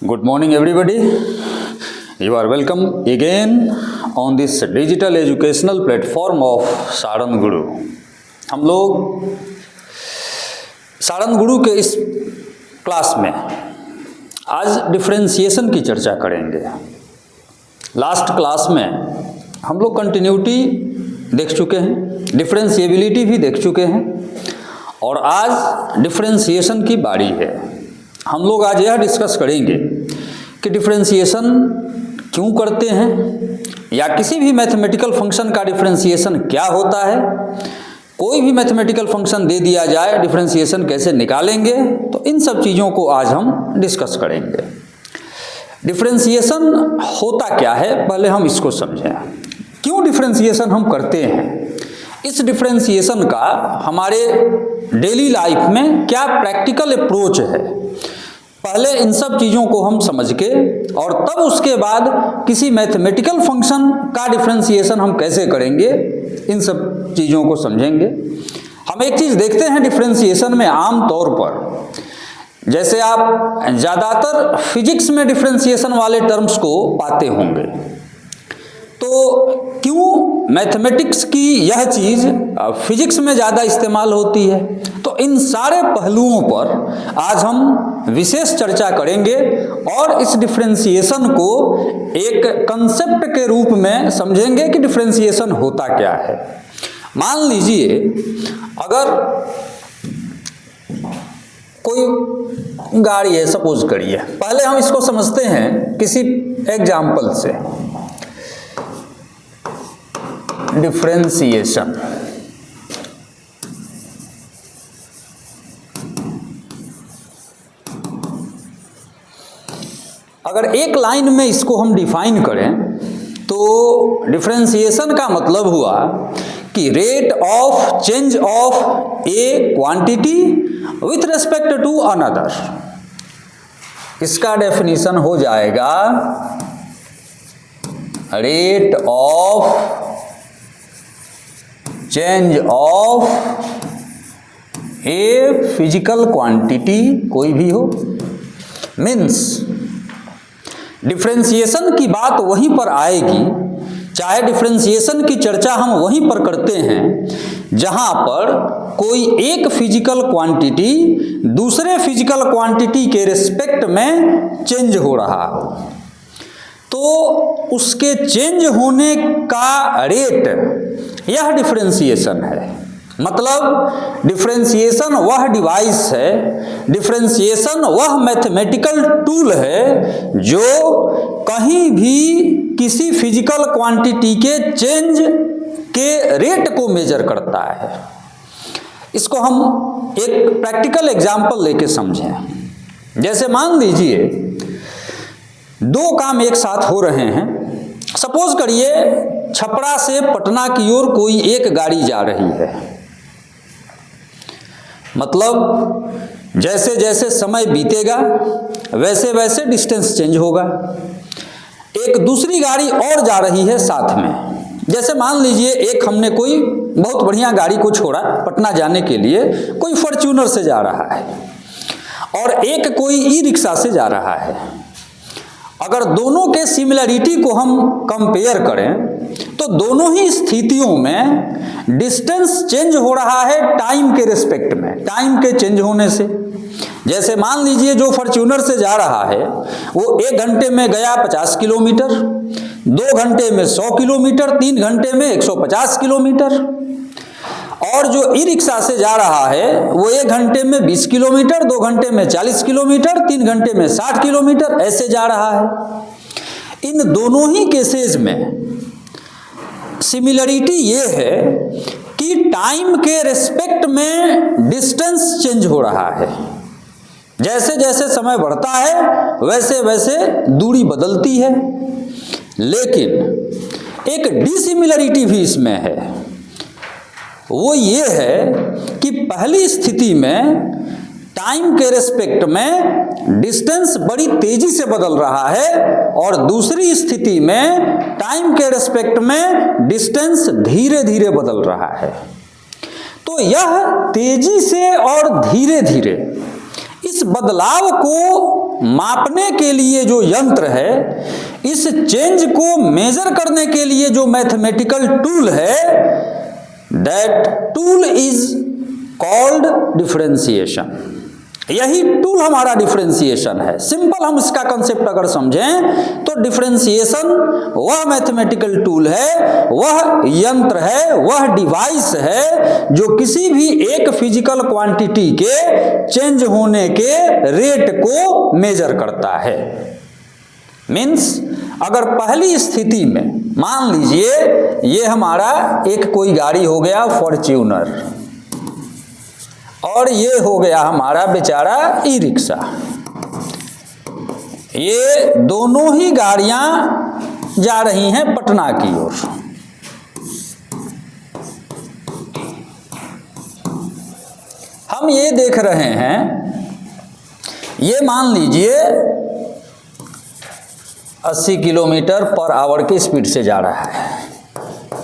Good morning everybody. You are welcome again on this digital educational platform of साड़न गुरु। हम लोग साड़न गुरु के इस class में आज डिफरेंशिएशन की चर्चा करेंगे। लास्ट क्लास में हम लोग कंटिन्यूटी देख चुके हैं, डिफरेंशिएबिलिटी भी देख चुके हैं और आज डिफरेंशिएशन की बारी है। हम लोग आज यह डिस्कस करेंगे कि डिफरेंशिएशन क्यों करते हैं या किसी भी मैथमेटिकल फंक्शन का डिफरेंशिएशन क्या होता है। कोई भी मैथमेटिकल फंक्शन दे दिया जाए, डिफरेंशिएशन कैसे निकालेंगे, तो इन सब चीज़ों को आज हम डिस्कस करेंगे। डिफरेंशिएशन होता क्या है, पहले हम इसको समझें। क्यों डिफरेंशिएशन हम करते हैं, इस डिफरेंशिएशन का हमारे डेली लाइफ में क्या प्रैक्टिकल अप्रोच है, पहले इन सब चीज़ों को हम समझ के और तब उसके बाद किसी मैथमेटिकल फंक्शन का डिफरेंशिएशन हम कैसे करेंगे, इन सब चीज़ों को समझेंगे। हम एक चीज़ देखते हैं डिफरेंशिएशन में आम तौर पर, जैसे आप ज़्यादातर फिजिक्स में डिफरेंशिएशन वाले टर्म्स को पाते होंगे, तो क्यों मैथमेटिक्स की यह चीज़ फिजिक्स में ज़्यादा इस्तेमाल होती है। तो इन सारे पहलुओं पर आज हम विशेष चर्चा करेंगे और इस डिफरेंशिएशन को एक कंसेप्ट के रूप में समझेंगे कि डिफरेंशिएशन होता क्या है। मान लीजिए अगर कोई गाड़ी है, सपोज करिए, पहले हम इसको समझते हैं किसी एग्जाम्पल से। डिफरेंशिएशन अगर एक लाइन में इसको हम डिफाइन करें तो डिफरेंशिएशन का मतलब हुआ कि rate of change of a quantity with respect to another. इसका डेफिनेशन हो जाएगा rate of change of a physical quantity, कोई भी हो, मीन्स डिफरेंशिएशन की बात वहीं पर आएगी, चाहे डिफरेंशिएशन की चर्चा हम वहीं पर करते हैं जहां पर कोई एक फिजिकल क्वांटिटी दूसरे फिजिकल क्वांटिटी के रिस्पेक्ट में चेंज हो रहा हो, तो उसके चेंज होने का रेट, यह डिफरेंशिएशन है। मतलब डिफरेंशिएशन वह डिवाइस है, डिफरेंशिएशन वह मैथमेटिकल टूल है जो कहीं भी किसी फिजिकल क्वांटिटी के चेंज के रेट को मेजर करता है। इसको हम एक प्रैक्टिकल एग्जांपल लेके समझें। जैसे मान लीजिए दो काम एक साथ हो रहे हैं। सपोज करिए छपरा से पटना की ओर कोई एक गाड़ी जा रही है। मतलब जैसे जैसे समय बीतेगा वैसे वैसे डिस्टेंस चेंज होगा। एक दूसरी गाड़ी और जा रही है साथ में। जैसे मान लीजिए एक हमने कोई बहुत बढ़िया गाड़ी को छोड़ा पटना जाने के लिए, कोई फॉर्च्यूनर से जा रहा है और एक कोई ई रिक्शा से जा रहा है। अगर दोनों के सिमिलरिटी को हम कंपेयर करें तो दोनों ही स्थितियों में डिस्टेंस चेंज हो रहा है टाइम के रिस्पेक्ट में, टाइम के चेंज होने से। जैसे मान लीजिए जो फॉर्च्यूनर से जा रहा है वो 1 घंटे में गया 50 किलोमीटर, 2 घंटे में 100 किलोमीटर, 3 घंटे में 150 किलोमीटर, और जो ई रिक्शा से जा रहा है वो 1 घंटे में 20 किलोमीटर, 2 घंटे में 40 किलोमीटर, 3 घंटे में 60 किलोमीटर ऐसे जा रहा है। इन दोनों ही केसेस में सिमिलरिटी ये है कि टाइम के रिस्पेक्ट में डिस्टेंस चेंज हो रहा है। जैसे जैसे समय बढ़ता है वैसे वैसे दूरी बदलती है। लेकिन एक डिसिमिलरिटी भी इसमें है, वो ये है कि पहली स्थिति में टाइम के रिस्पेक्ट में डिस्टेंस बड़ी तेजी से बदल रहा है और दूसरी स्थिति में टाइम के रिस्पेक्ट में डिस्टेंस धीरे धीरे बदल रहा है। तो यह तेजी से और धीरे धीरे इस बदलाव को मापने के लिए जो यंत्र है, इस चेंज को मेजर करने के लिए जो मैथमेटिकल टूल है, that tool is called differentiation. यही टूल हमारा डिफरेंशिएशन है। सिंपल हम इसका कंसेप्ट अगर समझें तो डिफरेंशिएशन वह मैथमेटिकल टूल है, वह यंत्र है, वह डिवाइस है जो किसी भी एक फिजिकल क्वांटिटी के चेंज होने के रेट को मेजर करता है। मीन्स अगर पहली स्थिति में मान लीजिए ये हमारा एक कोई गाड़ी हो गया फॉर्च्यूनर, और ये हो गया हमारा बेचारा ई रिक्शा, ये दोनों ही गाड़ियां जा रही हैं पटना की ओर। हम ये देख रहे हैं, ये मान लीजिए 80 किलोमीटर पर आवर की स्पीड से जा रहा है,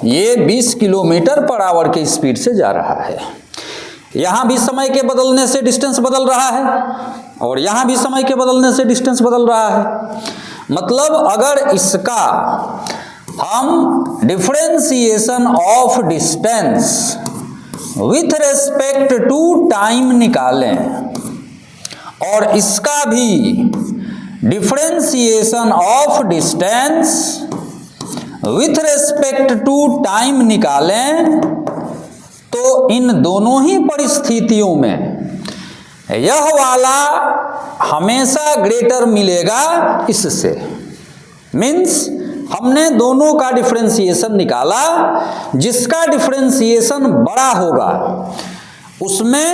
ये 20 किलोमीटर पर आवर की स्पीड से जा रहा है। यहाँ भी समय के बदलने से डिस्टेंस बदल रहा है और यहाँ भी समय के बदलने से डिस्टेंस बदल रहा है। मतलब अगर इसका हम differentiation of distance with respect to time निकालें और इसका भी differentiation of distance with respect to time निकालें, तो इन दोनों ही परिस्थितियों में यह वाला हमेशा ग्रेटर मिलेगा इससे। मीन्स हमने दोनों का डिफरेंशिएशन निकाला, जिसका डिफरेंशिएशन बड़ा होगा उसमें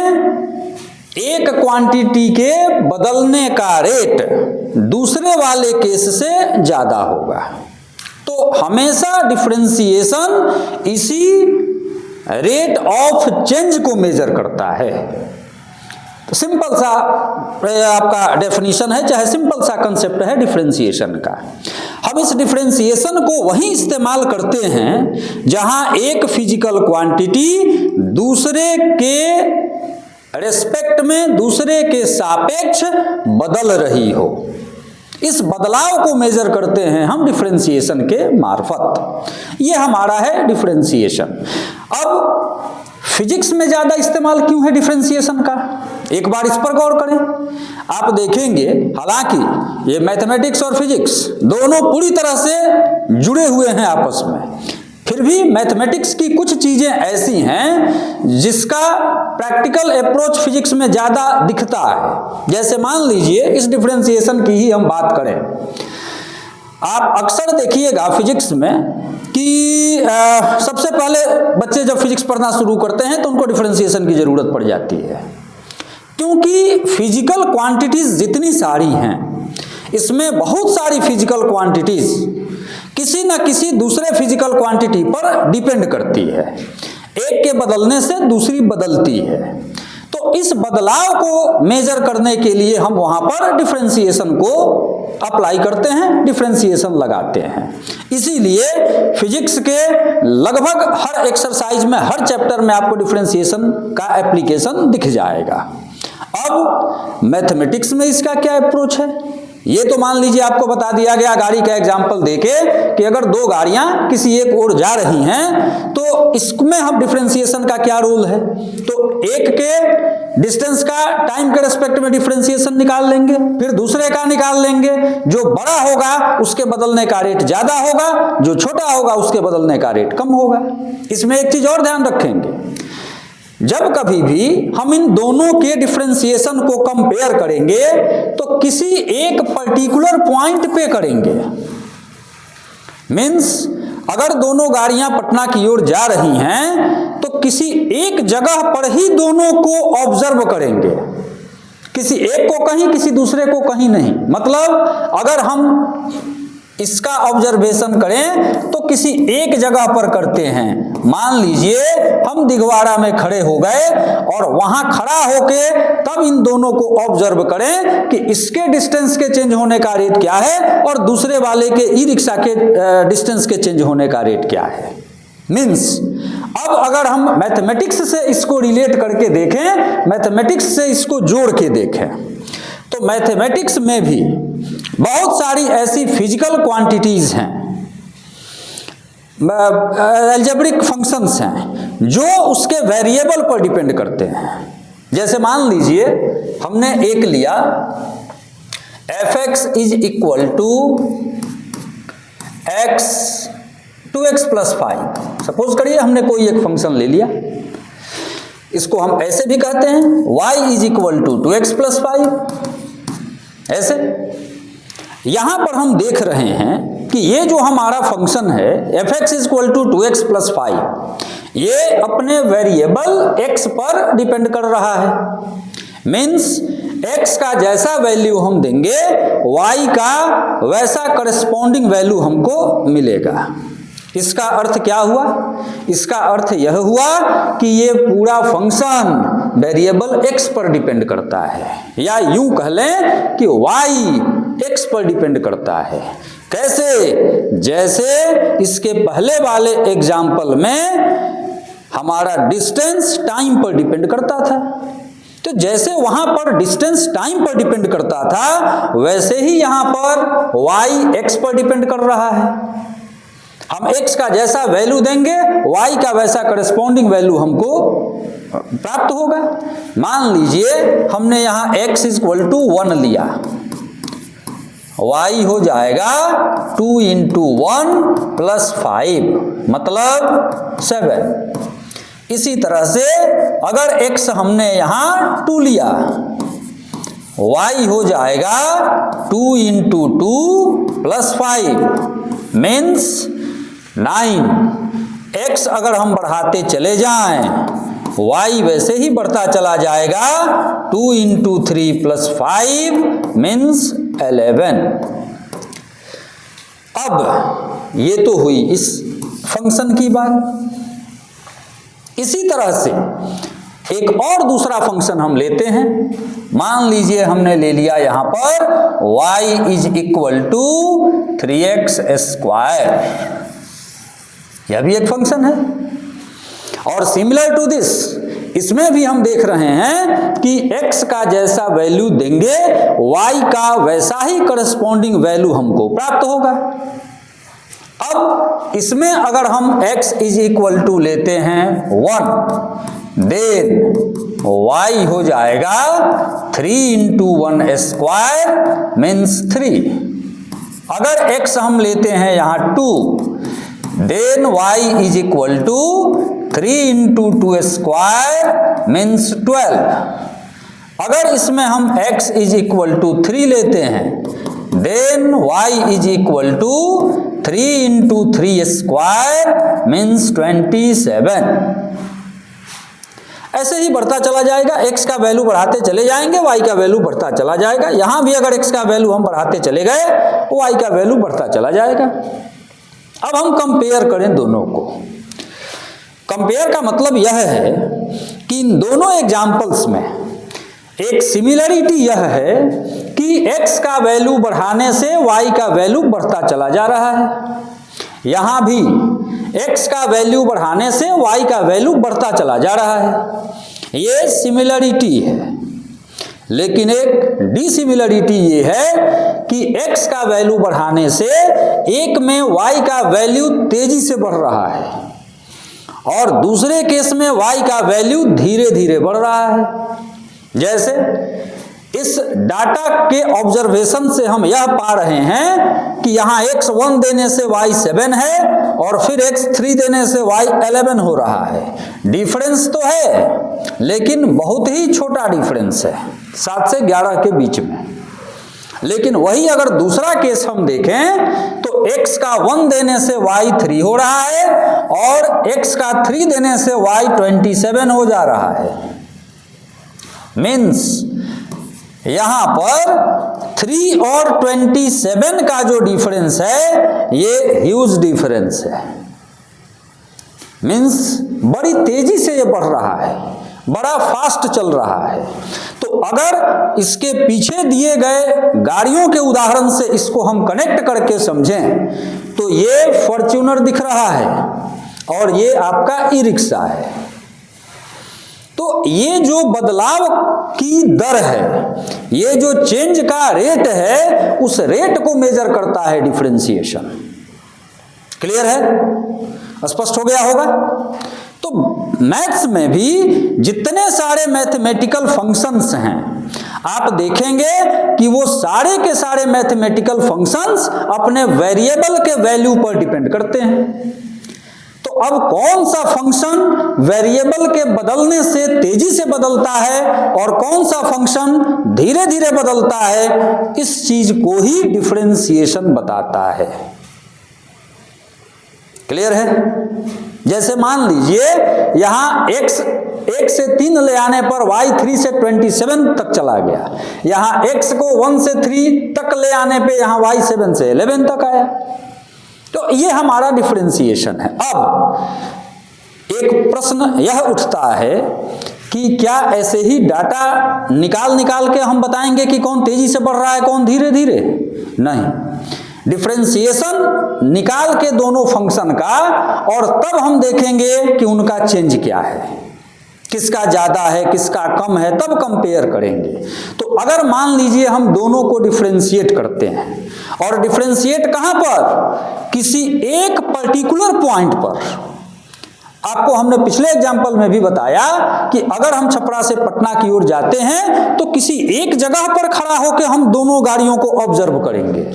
एक क्वांटिटी के बदलने का रेट दूसरे वाले केस से ज़्यादा होगा। तो हमेशा डिफरेंशिएशन इसी रेट ऑफ चेंज को मेजर करता है। तो सिंपल सा आपका डेफिनेशन है, चाहे सिंपल सा कंसेप्ट है डिफरेंशिएशन का। हम इस डिफरेंशिएशन को वहीं इस्तेमाल करते हैं जहां एक फिजिकल क्वांटिटी दूसरे के रेस्पेक्ट में, दूसरे के सापेक्ष बदल रही हो। इस बदलाव को मेजर करते हैं हम डिफरेंशिएशन के मार्फत। ये हमारा है डिफरेंशिएशन। अब फिजिक्स में ज़्यादा इस्तेमाल क्यों है डिफरेंशिएशन का, एक बार इस पर गौर करें। आप देखेंगे हालांकि ये मैथमेटिक्स और फिजिक्स दोनों पूरी तरह से जुड़े हुए हैं आपस में, फिर भी मैथमेटिक्स की कुछ चीज़ें ऐसी हैं जिसका प्रैक्टिकल अप्रोच फिजिक्स में ज़्यादा दिखता है। जैसे मान लीजिए इस डिफरेंशिएशन की ही हम बात करें, आप अक्सर देखिएगा फिजिक्स में कि सबसे पहले बच्चे जब फिजिक्स पढ़ना शुरू करते हैं तो उनको डिफरेंशिएशन की ज़रूरत पड़ जाती है, क्योंकि फिजिकल क्वांटिटीज़ जितनी सारी हैं, इसमें बहुत सारी फिजिकल क्वांटिटीज़ किसी न किसी दूसरे फिजिकल क्वांटिटी पर डिपेंड करती है। एक के बदलने से दूसरी बदलती है। तो इस बदलाव को मेजर करने के लिए हम वहाँ पर डिफरेंशिएशन को अप्लाई करते हैं, डिफरेंशिएशन लगाते हैं। इसीलिए फिजिक्स के लगभग हर एक्सरसाइज में, हर चैप्टर में आपको डिफरेंशिएशन का एप्लीकेशन दिख जाएगा। अब मैथमेटिक्स में इसका क्या अप्रोच है, ये तो मान लीजिए आपको बता दिया गया गाड़ी का एग्जाम्पल देके कि अगर दो गाड़ियां किसी एक ओर जा रही हैं तो इसमें हम डिफरेंशिएशन का क्या रोल है। तो एक के डिस्टेंस का टाइम के रेस्पेक्ट में डिफरेंशिएशन निकाल लेंगे, फिर दूसरे का निकाल लेंगे। जो बड़ा होगा उसके बदलने का रेट ज्यादा होगा, जो छोटा होगा उसके बदलने का रेट कम होगा। इसमें एक चीज और ध्यान रखेंगे, जब कभी भी हम इन दोनों के डिफरेंशिएशन को कंपेयर करेंगे तो किसी एक पर्टिकुलर पॉइंट पे करेंगे। मीन्स अगर दोनों गाड़ियां पटना की ओर जा रही हैं तो किसी एक जगह पर ही दोनों को ऑब्जर्व करेंगे, किसी एक को कहीं, किसी दूसरे को कहीं नहीं। मतलब अगर हम इसका ऑब्जर्वेशन करें तो किसी एक जगह पर करते हैं। मान लीजिए हम दिगवाड़ा में खड़े हो गए और वहां खड़ा होके तब इन दोनों को ऑब्जर्व करें कि इसके डिस्टेंस के चेंज होने का रेट क्या है और दूसरे वाले के ई रिक्शा के डिस्टेंस के चेंज होने का रेट क्या है। मीन्स अब अगर हम मैथमेटिक्स से इसको रिलेट करके देखें, मैथमेटिक्स से इसको जोड़ के देखें, तो मैथमेटिक्स में भी बहुत सारी ऐसी फिजिकल क्वांटिटीज हैं, अलजेब्रिक फंक्शंस हैं जो उसके वेरिएबल पर डिपेंड करते हैं। जैसे मान लीजिए हमने एक लिया fx is equal to x 2x plus 5। Suppose करिए हमने कोई एक फंक्शन ले लिया, इसको हम ऐसे भी कहते हैं y is equal to 2x plus 5। ऐसे यहां पर हम देख रहे हैं कि ये जो हमारा फंक्शन है fx is equal to 2x plus 5, ये अपने वेरिएबल x पर डिपेंड कर रहा है। मीन्स x का जैसा वैल्यू हम देंगे y का वैसा करस्पॉन्डिंग वैल्यू हमको मिलेगा। इसका अर्थ क्या हुआ? इसका अर्थ यह हुआ कि ये पूरा फंक्शन वेरिएबल x पर डिपेंड करता है, या यूं कह लें कि y x पर डिपेंड करता है। कैसे? जैसे इसके पहले वाले एग्जाम्पल में हमारा डिस्टेंस टाइम पर डिपेंड करता था, तो जैसे वहां पर डिस्टेंस टाइम पर डिपेंड करता था वैसे ही यहां पर y x पर डिपेंड कर रहा है। हम x का जैसा वैल्यू देंगे y का वैसा करस्पॉन्डिंग वैल्यू हमको प्राप्त होगा। मान लीजिए हमने यहाँ x इज इक्वल टू 1 लिया, y हो जाएगा 2 इंटू 1 प्लस 5 मतलब 7। इसी तरह से अगर x हमने यहाँ 2 लिया, y हो जाएगा 2 इंटू 2 प्लस 5 मीन्स 9। x अगर हम बढ़ाते चले जाएं y वैसे ही बढ़ता चला जाएगा, 2 इंटू 3 प्लस 5 मीन्स 11। अब ये तो हुई इस फंक्शन की बात। इसी तरह से एक और दूसरा फंक्शन हम लेते हैं। मान लीजिए हमने ले लिया यहां पर y is equal to 3x square, यह भी एक फंक्शन है। और सिमिलर टू दिस, इसमें भी हम देख रहे हैं कि x का जैसा वैल्यू देंगे y का वैसा ही करस्पॉन्डिंग वैल्यू हमको प्राप्त होगा। अब इसमें अगर हम x इज इक्वल टू लेते हैं 1, देन y हो जाएगा 3 इंटू 1 स्क्वायर मीन्स 3। अगर x हम लेते हैं यहाँ 2, then y is equal to 3 into 2 square means 12। अगर इसमें हम x इज इक्वल टू 3 लेते हैं, then y is equal to 3 into 3 square means 27। ऐसे ही बढ़ता चला जाएगा, x का वैल्यू बढ़ाते चले जाएंगे, y का वैल्यू बढ़ता चला जाएगा। यहां भी अगर x का वैल्यू हम बढ़ाते चले गए, y का वैल्यू बढ़ता चला जाएगा। अब हम कंपेयर करें दोनों को। कंपेयर का मतलब यह है कि इन दोनों एग्जाम्पल्स में एक सिमिलरिटी यह है कि x का वैल्यू बढ़ाने से y का वैल्यू बढ़ता चला जा रहा है। यहां भी x का वैल्यू बढ़ाने से y का वैल्यू बढ़ता चला जा रहा है। ये सिमिलरिटी है। लेकिन एक डिसिमिलरिटी ये है कि x का वैल्यू बढ़ाने से एक में y का वैल्यू तेजी से बढ़ रहा है और दूसरे केस में y का वैल्यू धीरे धीरे बढ़ रहा है। जैसे इस डाटा के ऑब्जर्वेशन से हम यह पा रहे हैं कि यहाँ x 1 देने से y 7 है और फिर x 3 देने से y 11 हो रहा है। डिफरेंस तो है लेकिन बहुत ही छोटा डिफरेंस है, 7 से 11 के बीच में। लेकिन वही अगर दूसरा केस हम देखें तो x का 1 देने से y 3 हो रहा है और x का 3 देने से y 27 हो जा रहा है। मीन्स यहां पर 3 और 27 का जो डिफरेंस है ये ह्यूज डिफरेंस है। मीन्स बड़ी तेजी से ये बढ़ रहा है, बड़ा फास्ट चल रहा है। तो अगर इसके पीछे दिए गए गाड़ियों के उदाहरण से इसको हम कनेक्ट करके समझें तो ये फॉर्च्यूनर दिख रहा है और ये आपका ई रिक्शा है। तो ये जो बदलाव की दर है, ये जो चेंज का रेट है, उस रेट को मेजर करता है डिफरेंशिएशन। क्लियर है? स्पष्ट हो गया होगा। तो मैथ्स में भी जितने सारे मैथमेटिकल फंक्शंस हैं, आप देखेंगे कि वो सारे के सारे मैथमेटिकल फंक्शंस अपने वेरिएबल के वैल्यू पर डिपेंड करते हैं। तो अब कौन सा फंक्शन वेरिएबल के बदलने से तेजी से बदलता है और कौन सा फंक्शन धीरे धीरे बदलता है, इस चीज को ही डिफरेंशिएशन बताता है। क्लियर है? जैसे मान लीजिए यहां x 1 से 3 ले आने पर y 3 से 27 तक चला गया, यहां x को 1 से 3 तक ले आने पे यहां y 7 से 11 तक आया। तो ये हमारा डिफरेंशिएशन है। अब एक प्रश्न यह उठता है कि क्या ऐसे ही डाटा निकाल के हम बताएंगे कि कौन तेजी से बढ़ रहा है, कौन धीरे धीरे? नहीं, डिफरेंशिएशन निकाल के दोनों फंक्शन का, और तब हम देखेंगे कि उनका चेंज क्या है, किसका ज्यादा है किसका कम है, तब कंपेयर करेंगे। तो अगर मान लीजिए हम दोनों को डिफरेंशिएट करते हैं, और डिफरेंशिएट कहां पर? किसी एक पर्टिकुलर पॉइंट पर। आपको हमने पिछले एग्जाम्पल में भी बताया कि अगर हम छपरा से पटना की ओर जाते हैं तो किसी एक जगह पर खड़ा होकर हम दोनों गाड़ियों को ऑब्जर्व करेंगे।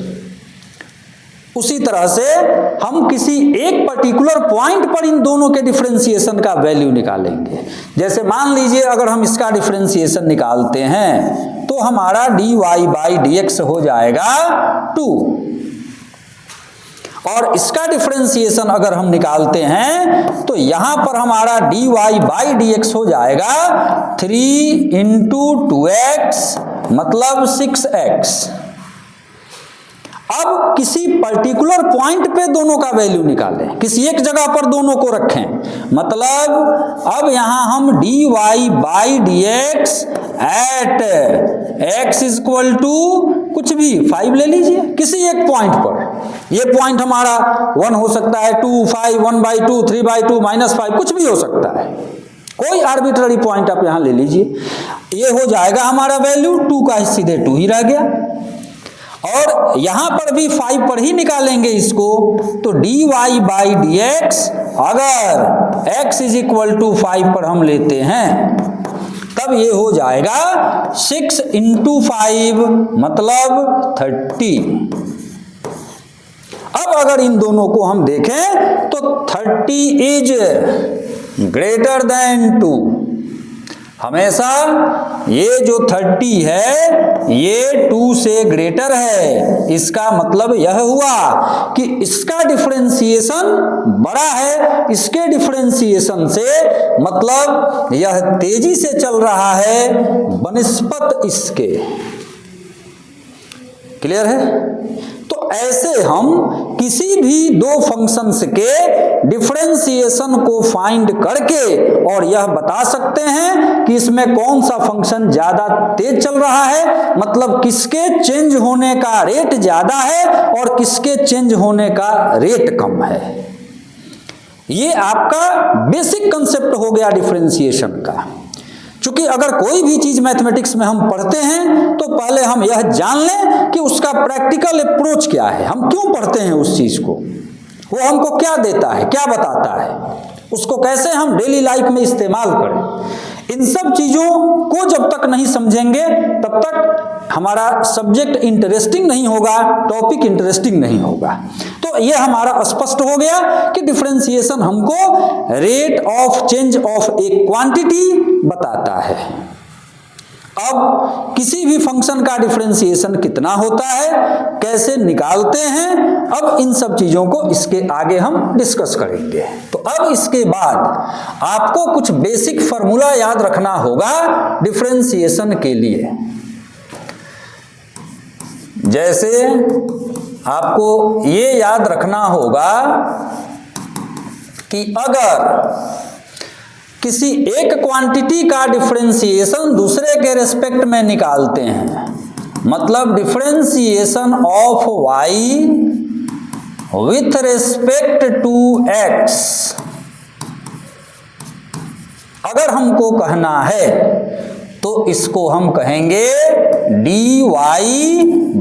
उसी तरह से हम किसी एक पर्टिकुलर पॉइंट पर इन दोनों के डिफरेंशिएशन का वैल्यू निकालेंगे। जैसे मान लीजिए अगर हम इसका डिफरेंशिएशन निकालते हैं तो हमारा dy/dx हो जाएगा 2, और इसका डिफरेंशिएशन अगर हम निकालते हैं तो यहां पर हमारा dy/dx हो जाएगा 3 × 2x मतलब 6x। अब किसी पर्टिकुलर पॉइंट पे दोनों का वैल्यू निकालें, किसी एक जगह पर दोनों को रखें, मतलब अब यहां हम dy/dx एट x = कुछ भी 5 ले लीजिए किसी एक पॉइंट पर। ये पॉइंट हमारा 1 हो सकता है, 2, 5, 1/2, 3/2, -5, कुछ भी हो सकता है। कोई आर्बिट्ररी पॉइंट आप यहां ले लीजिए। ये हो जाएगा हमारा वैल्यू 2 का सीधे 2 ही रह गया, और यहां पर भी 5 पर ही निकालेंगे इसको। तो dy/dx अगर x = 5 पर हम लेते हैं तब ये हो जाएगा 6 × 5 मतलब 30। अब अगर इन दोनों को हम देखें तो 30 इज ग्रेटर देन 2। हमेशा ये जो 30 है ये 2 से ग्रेटर है। इसका मतलब यह हुआ कि इसका डिफरेंशिएशन बड़ा है, इसके डिफरेंशिएशन से, मतलब यह तेजी से चल रहा है बनिस्पत इसके। क्लियर है? तो ऐसे हम किसी भी दो फंक्शंस के डिफरेंशिएशन को फाइंड करके और यह बता सकते हैं कि इसमें कौन सा फंक्शन ज्यादा तेज चल रहा है, मतलब किसके चेंज होने का रेट ज्यादा है और किसके चेंज होने का रेट कम है। ये आपका बेसिक कंसेप्ट हो गया डिफरेंशिएशन का। क्योंकि अगर कोई भी चीज मैथमेटिक्स में हम पढ़ते हैं तो पहले हम यह जान लें कि उसका प्रैक्टिकल अप्रोच क्या है, हम क्यों पढ़ते हैं उस चीज को, वो हमको क्या देता है, क्या बताता है, उसको कैसे हम डेली लाइफ में इस्तेमाल करें। इन सब चीजों को जब तक नहीं समझेंगे तब तक हमारा सब्जेक्ट इंटरेस्टिंग नहीं होगा, टॉपिक इंटरेस्टिंग नहीं होगा। तो ये हमारा स्पष्ट हो गया कि डिफरेंशिएशन हमको rate of change of a quantity बताता है। अब किसी भी फंक्शन का डिफरेंशिएशन कितना होता है, कैसे निकालते हैं, अब इन सब चीजों को इसके आगे हम डिस्कस करेंगे। तो अब इसके बाद आपको कुछ बेसिक फार्मूला याद रखना होगा डिफरेंशिएशन के लिए। जैसे आपको ये याद रखना होगा कि अगर किसी एक क्वांटिटी का डिफरेंशिएशन दूसरे के रेस्पेक्ट में निकालते हैं, मतलब differentiation of y with respect to x। अगर हमको कहना है तो इसको हम कहेंगे dy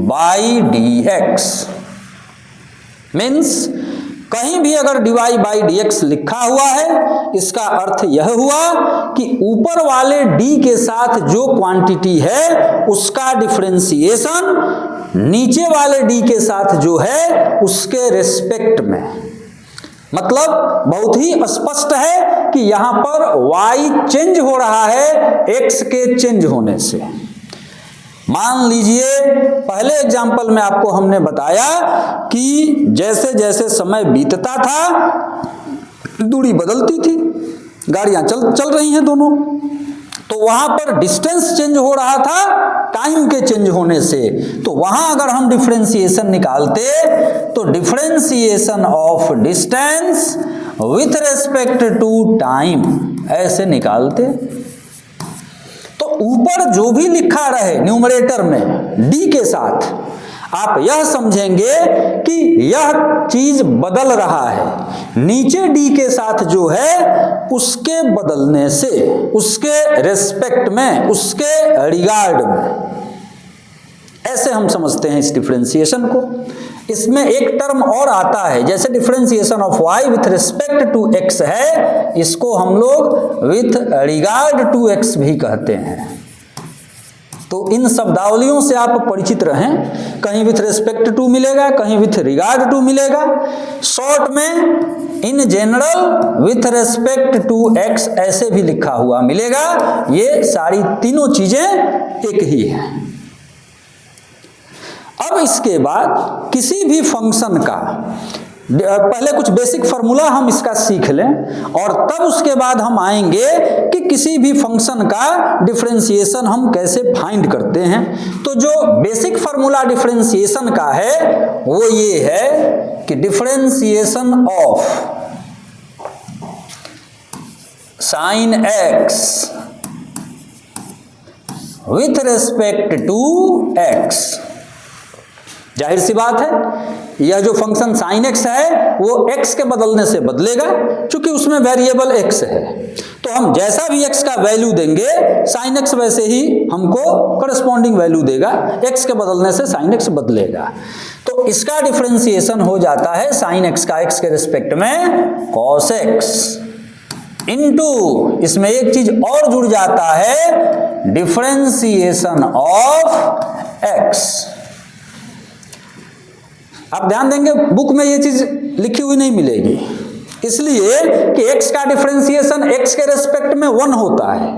बाई dx। मीन्स कहीं भी अगर dy बाई dx लिखा हुआ है, इसका अर्थ यह हुआ कि ऊपर वाले d के साथ जो क्वांटिटी है उसका डिफरेंशिएशन नीचे वाले d के साथ जो है उसके रिस्पेक्ट में। मतलब बहुत ही स्पष्ट है कि यहां पर y चेंज हो रहा है x के चेंज होने से। मान लीजिए पहले एग्जाम्पल में आपको हमने बताया कि जैसे जैसे समय बीतता था दूरी बदलती थी, गाड़ियां चल रही हैं दोनों, तो वहां पर डिस्टेंस चेंज हो रहा था टाइम के चेंज होने से। तो वहां अगर हम डिफरेंशिएशन निकालते तो differentiation of distance with respect to time ऐसे निकालते। तो ऊपर जो भी लिखा रहे न्यूमरेटर में d के साथ, आप यह समझेंगे कि यह चीज बदल रहा है नीचे d के साथ जो है उसके बदलने से, उसके रेस्पेक्ट में, उसके रिगार्ड में। ऐसे हम समझते हैं इस डिफरेंशिएशन को। इसमें एक टर्म और आता है, जैसे differentiation of y with respect to x है, इसको हम लोग विथ रिगार्ड टू x भी कहते हैं। तो इन शब्दावलियों से आप परिचित रहें, कहीं विथ रिस्पेक्ट टू मिलेगा, कहीं विथ रिगार्ड टू मिलेगा। शॉर्ट में in general with respect to x ऐसे भी लिखा हुआ मिलेगा। ये सारी तीनों चीजें एक ही हैं। अब इसके बाद किसी भी फंक्शन का पहले कुछ बेसिक फार्मूला हम इसका सीख लें और तब उसके बाद हम आएंगे कि किसी भी फंक्शन का डिफरेंशिएशन हम कैसे फाइंड करते हैं। तो जो बेसिक फार्मूला डिफरेंशिएशन का है वो ये है कि differentiation of sine x with respect to x। जाहिर सी बात है यह जो फंक्शन sin x है वो x के बदलने से बदलेगा, क्योंकि उसमें वेरिएबल x है। तो हम जैसा भी x का वैल्यू देंगे sin x वैसे ही हमको करस्पॉन्डिंग वैल्यू देगा, x के बदलने से sin x बदलेगा। तो इसका डिफरेंशिएशन हो जाता है sin x का x के रिस्पेक्ट में cos x इनटू, इसमें एक चीज और जुड़ जाता है, डिफरेंशिएशन ऑफ x। आप ध्यान देंगे बुक में ये चीज लिखी हुई नहीं मिलेगी, इसलिए कि x का डिफरेंशिएशन x के रेस्पेक्ट में 1 होता है।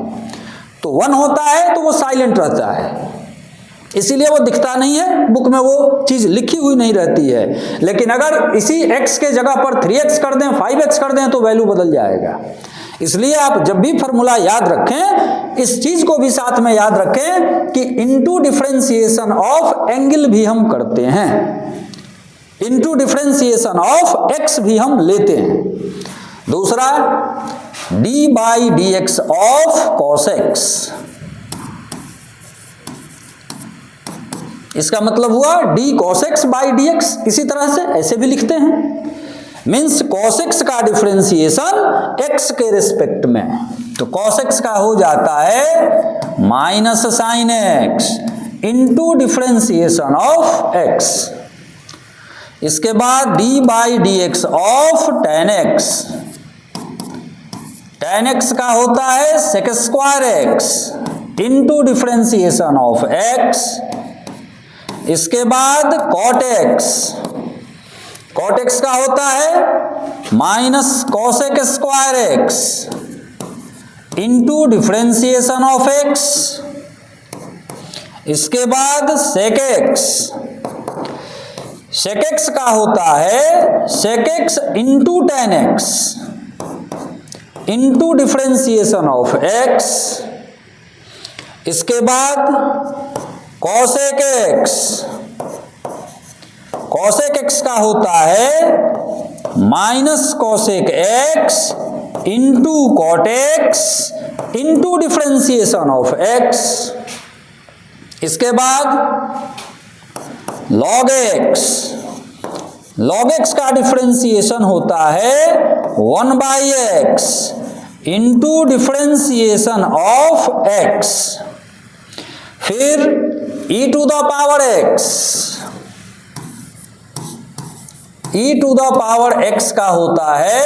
तो 1 होता है तो वो साइलेंट रहता है, इसीलिए वो दिखता नहीं है, बुक में वो चीज लिखी हुई नहीं रहती है। लेकिन अगर इसी x के जगह पर 3x कर दें, 5x कर दें तो वैल्यू बदल जाएगा। इसलिए आप जब भी फॉर्मूला याद रखें इस चीज को भी साथ में याद रखें कि इनटू डिफरेंशिएशन ऑफ एंगल भी हम करते हैं, इनटू डिफरेंशिएशन ऑफ x भी हम लेते हैं। दूसरा d by d x of cos x, इसका मतलब हुआ d cos x by d x. इसी तरह से ऐसे भी लिखते हैं, मीन्स cos x का डिफरेंशिएशन x के रिस्पेक्ट में। तो cos x का हो जाता है minus sine x into differentiation of x। इसके बाद d by d x of tan x, tan x का होता है sec square x into differentiation of x। इसके बाद कॉट एक्स, कॉट एक्स का होता है minus cosec square x into differentiation of x। इसके बाद सेक एक्स, सेक एक्स का होता है sec x into tan x into differentiation of x। इसके बाद कॉसेक एक्स, कॉसेक एक्स का होता है minus cosec x into cot x into differentiation of x। इसके बाद log x, log x का डिफरेंशिएशन होता है 1 by x into differentiation of x, फिर e to the power x, e to the power x का होता है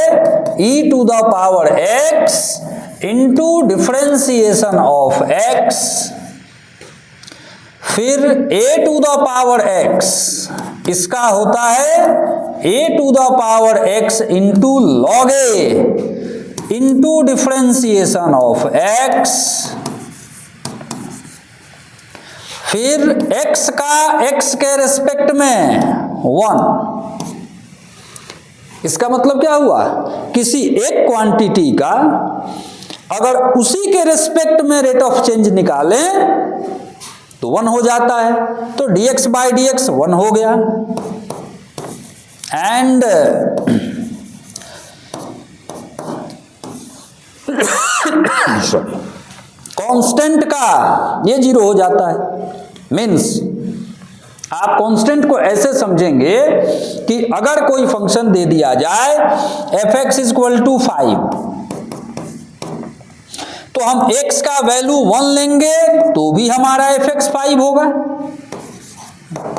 e to the power x into differentiation of x, फिर a to the power x, इसका होता है a to the power x into log a into differentiation of x, फिर x का x के रेस्पेक्ट में 1। इसका मतलब क्या हुआ, किसी एक क्वांटिटी का अगर उसी के रेस्पेक्ट में रेट ऑफ चेंज निकालें तो 1 हो जाता है, तो dx बाई dx 1 हो गया। एंड कांस्टेंट का ये 0 हो जाता है। मीन्स आप कांस्टेंट को ऐसे समझेंगे कि अगर कोई फंक्शन दे दिया जाए f(x) = 5, तो हम x का वैल्यू 1 लेंगे तो भी हमारा f(x) 5 होगा,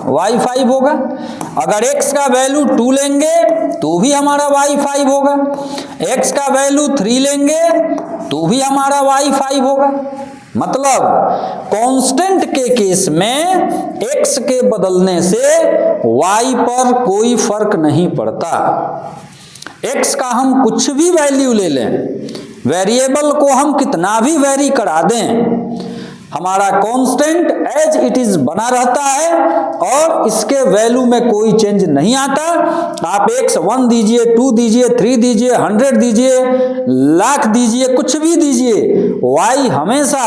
y 5 होगा। अगर x का वैल्यू 2 लेंगे तो भी हमारा y 5 होगा, x का वैल्यू 3 लेंगे तो भी हमारा y 5 होगा। मतलब कांस्टेंट के केस में x के बदलने से y पर कोई फर्क नहीं पड़ता। x का हम कुछ भी वैल्यू ले लें, वेरिएबल को हम कितना भी वेरी करा दें, हमारा कांस्टेंट एज इट इज बना रहता है और इसके वैल्यू में कोई चेंज नहीं आता। आप x 1 दीजिए, 2 दीजिए, 3 दीजिए, 100 दीजिए, लाख दीजिए, कुछ भी दीजिए, y हमेशा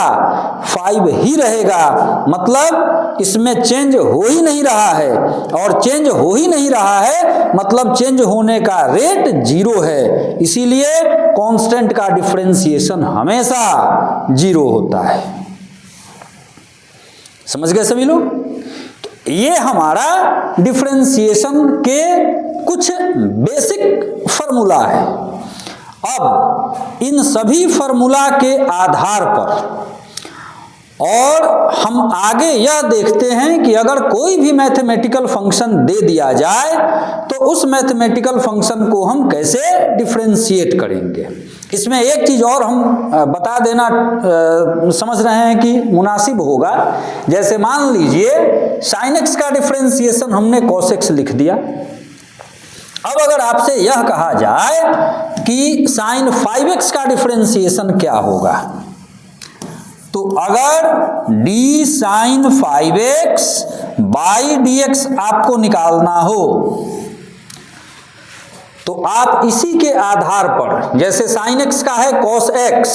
5 ही रहेगा। मतलब इसमें चेंज हो ही नहीं रहा है, और चेंज हो ही नहीं रहा है मतलब चेंज होने का रेट 0 है। इसीलिए कांस्टेंट का डिफरेंशिएशन हमेशा 0 होता है। समझ गए सभी लोग? तो ये हमारा डिफरेंशिएशन के कुछ बेसिक फॉर्मूला है। अब इन सभी फॉर्मूला के आधार पर और हम आगे यह देखते हैं कि अगर कोई भी मैथमेटिकल फंक्शन दे दिया जाए तो उस मैथमेटिकल फंक्शन को हम कैसे डिफरेंशिएट करेंगे। इसमें एक चीज और हम बता देना समझ रहे हैं कि मुनासिब होगा। जैसे मान लीजिए sin x का डिफरेंशिएशन हमने cos x लिख दिया। अब अगर आपसे यह कहा जाए कि sin 5x का डिफरेंशिएशन क्या होगा, तो अगर d sin 5x by dx आपको निकालना हो तो आप इसी के आधार पर, जैसे sin x का है cos x,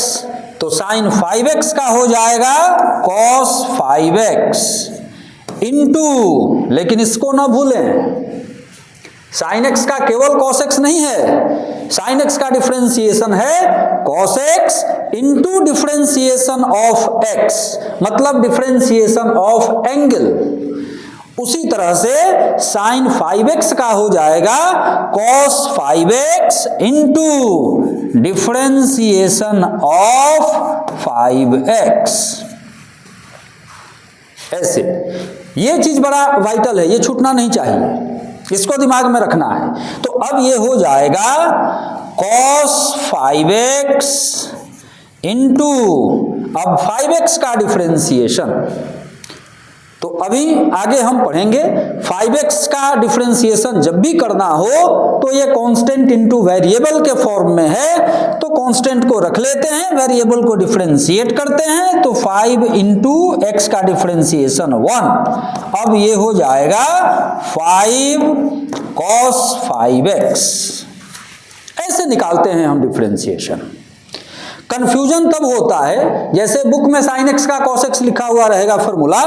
तो sin 5x का हो जाएगा cos 5x इंटू, लेकिन इसको ना भूलें, sin x का केवल cos x नहीं है, sin x का डिफरेंशिएशन है cos x into differentiation of x, मतलब डिफरेंशिएशन ऑफ एंगल। उसी तरह से sin 5x का हो जाएगा cos 5x into differentiation of 5x। ऐसे ये चीज बड़ा वाइटल है, ये छूटना नहीं चाहिए, इसको दिमाग में रखना है। तो अब ये हो जाएगा cos 5x इंटू, अब 5x का डिफरेंशिएशन, तो अभी आगे हम पढ़ेंगे 5x का डिफरेंशिएशन जब भी करना हो तो ये कांस्टेंट इंटू वेरिएबल के फॉर्म में है, तो कांस्टेंट को रख लेते हैं, वेरिएबल को डिफरेंशिएट करते हैं, तो 5 इंटू x का डिफरेंशिएशन 1। अब ये हो जाएगा 5 cos 5x। ऐसे निकालते हैं हम डिफरेंशिएशन। कंफ्यूजन तब होता है जैसे बुक में sin x का cos x लिखा हुआ रहेगा फॉर्मूला,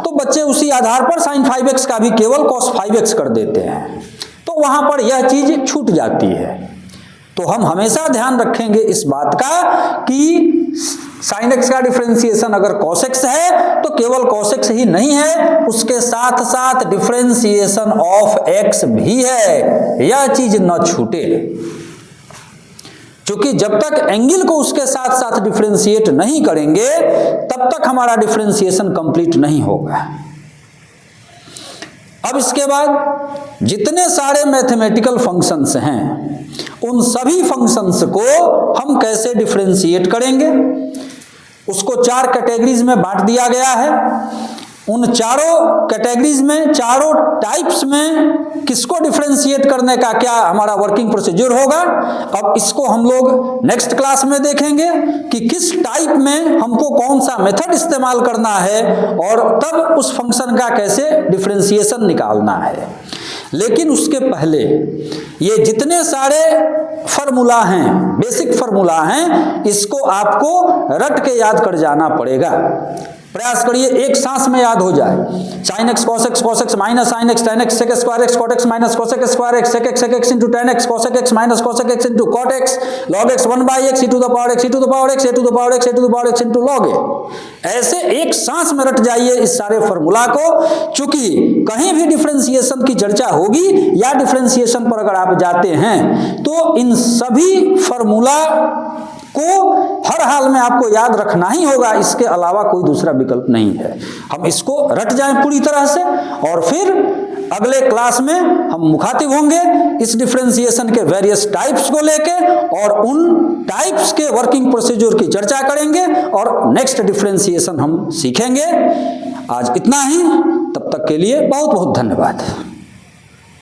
तो बच्चे उसी आधार पर sin 5x का भी केवल cos 5x कर देते हैं, तो वहां पर यह चीज छूट जाती है। तो हम हमेशा ध्यान रखेंगे इस बात का कि sin x का डिफरेंशिएशन अगर cos x है तो केवल cos x ही नहीं है, उसके साथ साथ डिफरेंशिएशन ऑफ x भी है, यह चीज न छूटे। क्योंकि जब तक एंगल को उसके साथ साथ डिफरेंशिएट नहीं करेंगे तब तक हमारा डिफरेंशिएशन कंप्लीट नहीं होगा। अब इसके बाद जितने सारे मैथमेटिकल फंक्शंस हैं उन सभी फंक्शंस को हम कैसे डिफरेंशिएट करेंगे, उसको 4 कैटेगरीज में बांट दिया गया है। उन चारों कैटेगरीज में, चारों टाइप्स में किसको डिफरेंशिएट करने का क्या हमारा वर्किंग प्रोसीजर होगा, अब इसको हम लोग नेक्स्ट क्लास में देखेंगे कि किस टाइप में हमको कौन सा मेथड इस्तेमाल करना है और तब उस फंक्शन का कैसे डिफरेंशिएशन निकालना है। लेकिन उसके पहले ये जितने सारे फॉर्मूला हैं, बेसिक फॉर्मूला हैं, इसको आपको रट के याद कर जाना पड़ेगा। प्रयास करिए एक सांस में याद हो जाए। sin x cos x minus sin x tan x sec square x cot x minus cos x square x sec x into tan x cos x minus cos x into cot x log x 1 by x e to the power x e to the power x a to the power x a to the power x into log a। ऐसे एक सांस में रट जाइए इस सारे formula को, क्योंकि कहीं भी डिफरेंशिएशन की चर्चा होगी या डिफरेंशिएशन पर अगर आप जाते हैं तो इन सभी फॉर्मूला को हर हाल में आपको याद रखना ही होगा, इसके अलावा कोई दूसरा विकल्प नहीं है। हम इसको रट जाएं पूरी तरह से और फिर अगले क्लास में हम मुखातिब होंगे इस डिफरेंशिएशन के वेरियस टाइप्स को लेके और उन टाइप्स के वर्किंग प्रोसीजर की चर्चा करेंगे और नेक्स्ट डिफरेंशिएशन हम सीखेंगे। आज इतना ही, तब तक के लिए बहुत बहुत धन्यवाद।